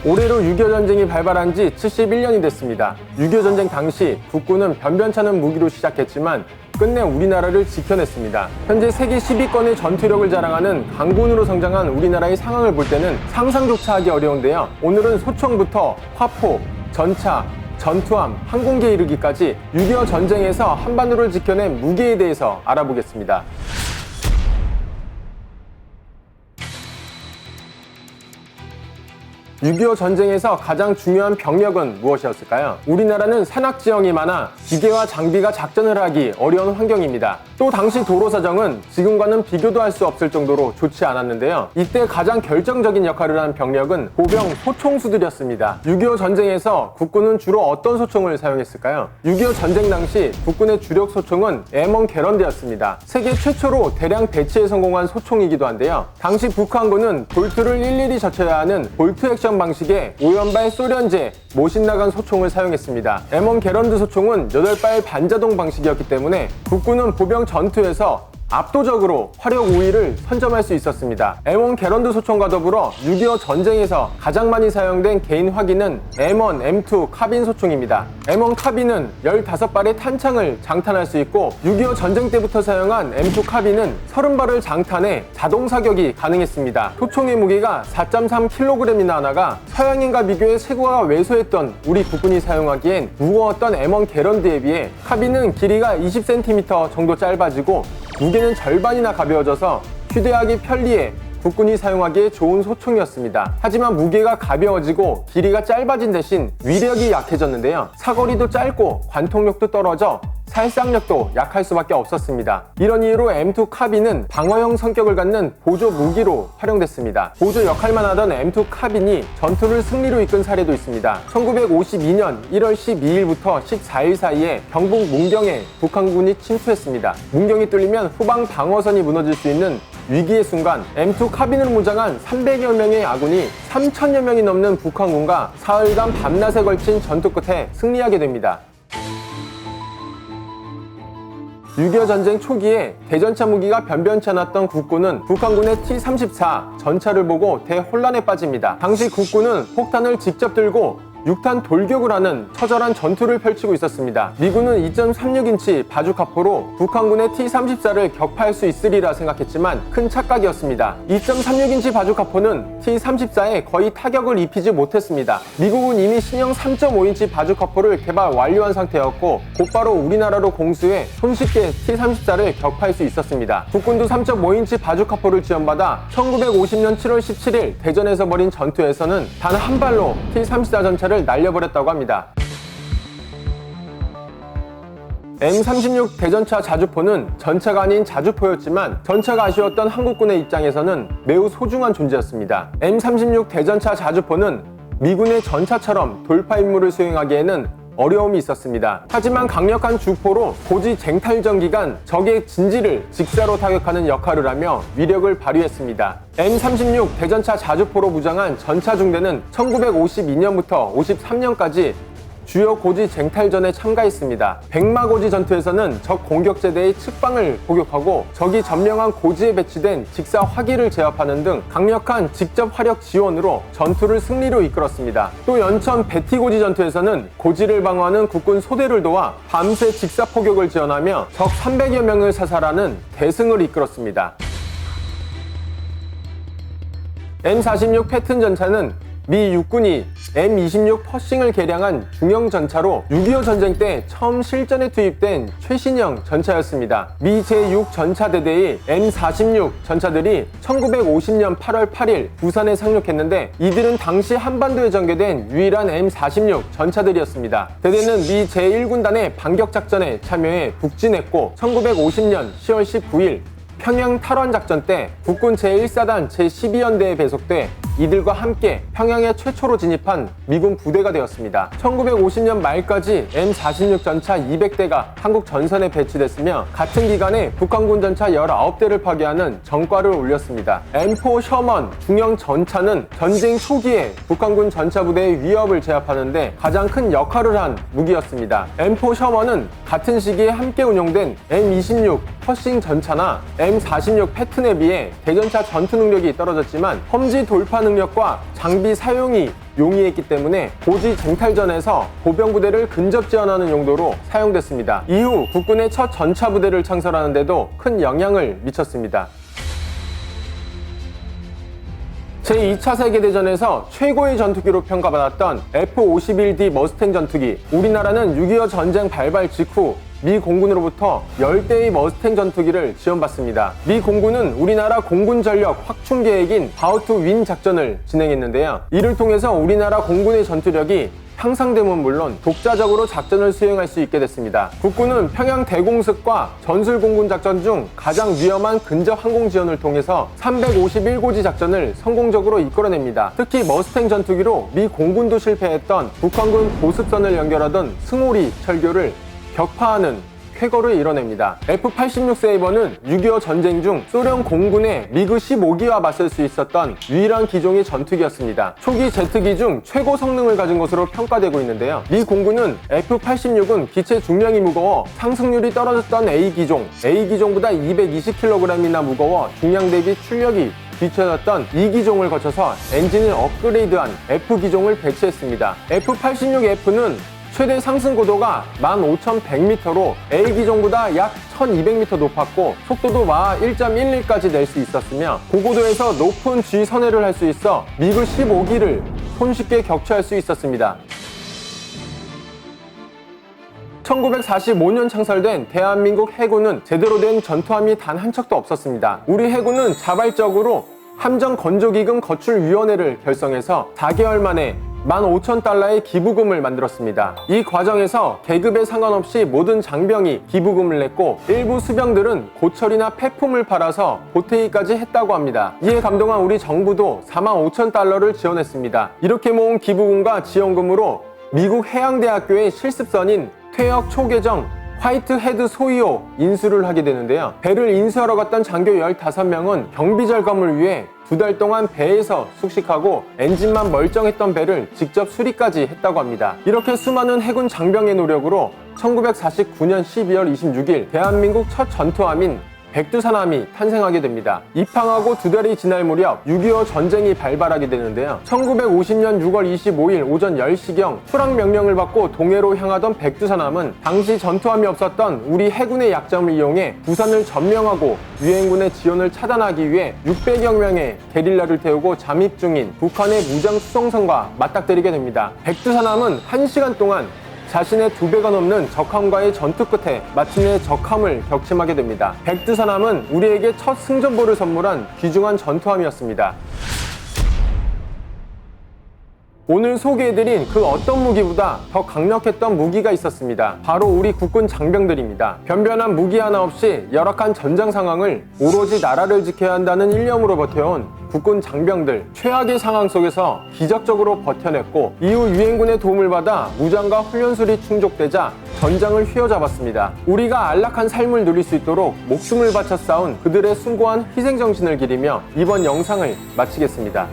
올해로 6.25 전쟁이 발발한 지 71년이 됐습니다. 6.25 전쟁 당시 국군은 변변찮은 무기로 시작했지만 끝내 우리나라를 지켜냈습니다. 현재 세계 10위권의 전투력을 자랑하는 강군으로 성장한 우리나라의 상황을 볼 때는 상상조차 하기 어려운데요. 오늘은 소총부터 화포, 전차, 전투함, 항공기에 이르기까지 6.25 전쟁에서 한반도를 지켜낸 무기에 대해서 알아보겠습니다. 6.25 전쟁에서 가장 중요한 병력은 무엇이었을까요? 우리나라는 산악지형이 많아 기계와 장비가 작전을 하기 어려운 환경입니다. 또 당시 도로 사정은 지금과는 비교도 할 수 없을 정도로 좋지 않았는데요. 이때 가장 결정적인 역할을 한 병력은 보병 소총수들이었습니다. 6.25 전쟁에서 국군은 주로 어떤 소총을 사용했을까요? 6.25 전쟁 당시 국군의 주력 소총은 M1 게런드였습니다. 세계 최초로 대량 배치에 성공한 소총이기도 한데요. 당시 북한군은 볼트를 일일이 젖혀야 하는 볼트 액션 방식의 오연발 소련제 모신나간 소총을 사용했습니다. M1 게런드 소총은 8발 반자동 방식이었기 때문에 국군은 보병 전투에서 압도적으로 화력 우위를 선점할 수 있었습니다. M1 게런드 소총과 더불어 6.25 전쟁에서 가장 많이 사용된 개인 화기는 M1, M2 카빈 소총입니다. M1 카빈은 15발의 탄창을 장탄할 수 있고 6.25 전쟁 때부터 사용한 M2 카빈은 30발을 장탄해 자동 사격이 가능했습니다. 소총의 무게가 4.3kg이나 하나가 서양인과 비교해 체구가 왜소했던 우리 국군이 사용하기엔 무거웠던 M1 게런드에 비해 카빈은 길이가 20cm 정도 짧아지고 무게는 절반이나 가벼워져서 휴대하기 편리해 국군이 사용하기에 좋은 소총이었습니다. 하지만 무게가 가벼워지고 길이가 짧아진 대신 위력이 약해졌는데요. 사거리도 짧고 관통력도 떨어져 살상력도 약할 수밖에 없었습니다. 이런 이유로 M2 카빈은 방어형 성격을 갖는 보조 무기로 활용됐습니다. 보조 역할만 하던 M2 카빈이 전투를 승리로 이끈 사례도 있습니다. 1952년 1월 12일부터 14일 사이에 경북 문경에 북한군이 침투했습니다. 문경이 뚫리면 후방 방어선이 무너질 수 있는 위기의 순간 M2 카빈으로 무장한 300여 명의 아군이 3,000여 명이 넘는 북한군과 사흘간 밤낮에 걸친 전투 끝에 승리하게 됩니다. 6.25 전쟁 초기에 대전차 무기가 변변치 않았던 국군은 북한군의 T-34 전차를 보고 대혼란에 빠집니다. 당시 국군은 폭탄을 직접 들고 6탄 돌격을 하는 처절한 전투를 펼치고 있었습니다. 미군은 2.36인치 바주카포로 북한군의 T-34를 격파할 수 있으리라 생각했지만 큰 착각이었습니다. 2.36인치 바주카포는 T-34에 거의 타격을 입히지 못했습니다. 미국은 이미 신형 3.5인치 바주카포를 개발 완료한 상태였고 곧바로 우리나라로 공수해 손쉽게 T-34를 격파할 수 있었습니다. 국군도 3.5인치 바주카포를 지원받아 1950년 7월 17일 대전에서 벌인 전투에서는 단 한 발로 T-34 전차를 날려버렸다고 합니다. M36 대전차 자주포는 전차가 아닌 자주포였지만 전차가 아쉬웠던 한국군의 입장에서는 매우 소중한 존재였습니다. M36 대전차 자주포는 미군의 전차처럼 돌파 임무를 수행하기에는 어려움이 있었습니다. 하지만 강력한 주포로 고지 쟁탈전 기간 적의 진지를 직사로 타격하는 역할을 하며 위력을 발휘했습니다. M36 대전차 자주포로 무장한 전차 중대는 1952년부터 53년까지 주요 고지 쟁탈전에 참가했습니다. 백마고지 전투에서는 적 공격제대의 측방을 포격하고 적이 점령한 고지에 배치된 직사 화기를 제압하는 등 강력한 직접 화력 지원으로 전투를 승리로 이끌었습니다. 또 연천 베티고지 전투에서는 고지를 방어하는 국군 소대를 도와 밤새 직사 포격을 지원하며 적 300여 명을 사살하는 대승을 이끌었습니다. M46 패튼 전차는 미 육군이 M26 퍼싱을 개량한 중형 전차로 6.25 전쟁 때 처음 실전에 투입된 최신형 전차였습니다. 미 제6 전차대대의 M46 전차들이 1950년 8월 8일 부산에 상륙했는데 이들은 당시 한반도에 전개된 유일한 M46 전차들이었습니다. 대대는 미 제1군단의 반격작전에 참여해 북진했고 1950년 10월 19일 평양 탈환 작전 때 국군 제1사단 제12연대에 배속돼 이들과 함께 평양에 최초로 진입한 미군 부대가 되었습니다. 1950년 말까지 M46 전차 200대가 한국 전선에 배치됐으며 같은 기간에 북한군 전차 19대를 파괴하는 전과를 올렸습니다. M4 셔먼 중형 전차는 전쟁 초기에 북한군 전차 부대의 위협을 제압하는 데 가장 큰 역할을 한 무기였습니다. M4 셔먼은 같은 시기에 함께 운용된 M26 퍼싱 전차나 M46 패튼에 비해 대전차 전투 능력이 떨어졌지만 험지 돌파 능력과 장비 사용이 용이했기 때문에 고지 쟁탈전에서 보병부대를 근접 지원하는 용도로 사용됐습니다. 이후 국군의 첫 전차부대를 창설하는 데도 큰 영향을 미쳤습니다. 제2차 세계대전에서 최고의 전투기로 평가받았던 F-51D 머스탱 전투기. 우리나라는 6.25 전쟁 발발 직후 미 공군으로부터 10대의 머스탱 전투기를 지원받습니다. 미 공군은 우리나라 공군 전력 확충 계획인 바우투 윈 작전을 진행했는데요. 이를 통해서 우리나라 공군의 전투력이 향상됨은 물론 독자적으로 작전을 수행할 수 있게 됐습니다. 국군은 평양 대공습과 전술공군 작전 중 가장 위험한 근접 항공 지원을 통해서 351고지 작전을 성공적으로 이끌어냅니다. 특히 머스탱 전투기로 미 공군도 실패했던 북한군 보습선을 연결하던 승오리 철교를 격파하는 쾌거를 이뤄냅니다. F-86 세이버는 6.25 전쟁 중 소련 공군의 미그 15기와 맞설 수 있었던 유일한 기종의 전투기였습니다. 초기 제트기 중 최고 성능을 가진 것으로 평가되고 있는데요. 미 공군은 F-86은 기체 중량이 무거워 상승률이 떨어졌던 A기종보다 220kg이나 무거워 중량 대비 출력이 뒤처졌던 2기종을 거쳐서 엔진을 업그레이드한 F기종을 배치했습니다. F-86F는 최대 상승 고도가 15,100m로 A기종보다 약 1,200m 높았고 속도도 마하 1.11까지 낼 수 있었으며 고고도에서 높은 G 선회를 할 수 있어 미그 15기를 손쉽게 격추할 수 있었습니다. 1945년 창설된 대한민국 해군은 제대로 된 전투함이 단 한 척도 없었습니다. 우리 해군은 자발적으로 함정건조기금 거출위원회를 결성해서 4개월 만에 15,000달러의 기부금을 만들었습니다. 이 과정에서 계급에 상관없이 모든 장병이 기부금을 냈고 일부 수병들은 고철이나 폐품을 팔아서 보태기까지 했다고 합니다. 이에 감동한 우리 정부도 45,000달러를 지원했습니다. 이렇게 모은 기부금과 지원금으로 미국 해양대학교의 실습선인 퇴역 초계정 화이트헤드 소이호 인수를 하게 되는데요. 배를 인수하러 갔던 장교 15명은 경비 절감을 위해 2달 동안 배에서 숙식하고 엔진만 멀쩡했던 배를 직접 수리까지 했다고 합니다. 이렇게 수많은 해군 장병의 노력으로 1949년 12월 26일 대한민국 첫 전투함인 백두산함이 탄생하게 됩니다. 입항하고 2달이 지날 무렵 6.25 전쟁이 발발하게 되는데요. 1950년 6월 25일 오전 10시경 출항 명령을 받고 동해로 향하던 백두산함은 당시 전투함이 없었던 우리 해군의 약점을 이용해 부산을 점령하고 유엔군의 지원을 차단하기 위해 600여 명의 게릴라를 태우고 잠입 중인 북한의 무장 수송선과 맞닥뜨리게 됩니다. 백두산함은 1시간 동안 자신의 2배가 넘는 적함과의 전투 끝에 마침내 적함을 격침하게 됩니다. 백두산함은 우리에게 첫 승전보를 선물한 귀중한 전투함이었습니다. 오늘 소개해드린 그 어떤 무기보다 더 강력했던 무기가 있었습니다. 바로 우리 국군 장병들입니다. 변변한 무기 하나 없이 열악한 전장 상황을 오로지 나라를 지켜야 한다는 일념으로 버텨온 국군 장병들. 최악의 상황 속에서 기적적으로 버텨냈고 이후 유엔군의 도움을 받아 무장과 훈련술이 충족되자 전장을 휘어잡았습니다. 우리가 안락한 삶을 누릴 수 있도록 목숨을 바쳐 싸운 그들의 숭고한 희생정신을 기리며 이번 영상을 마치겠습니다.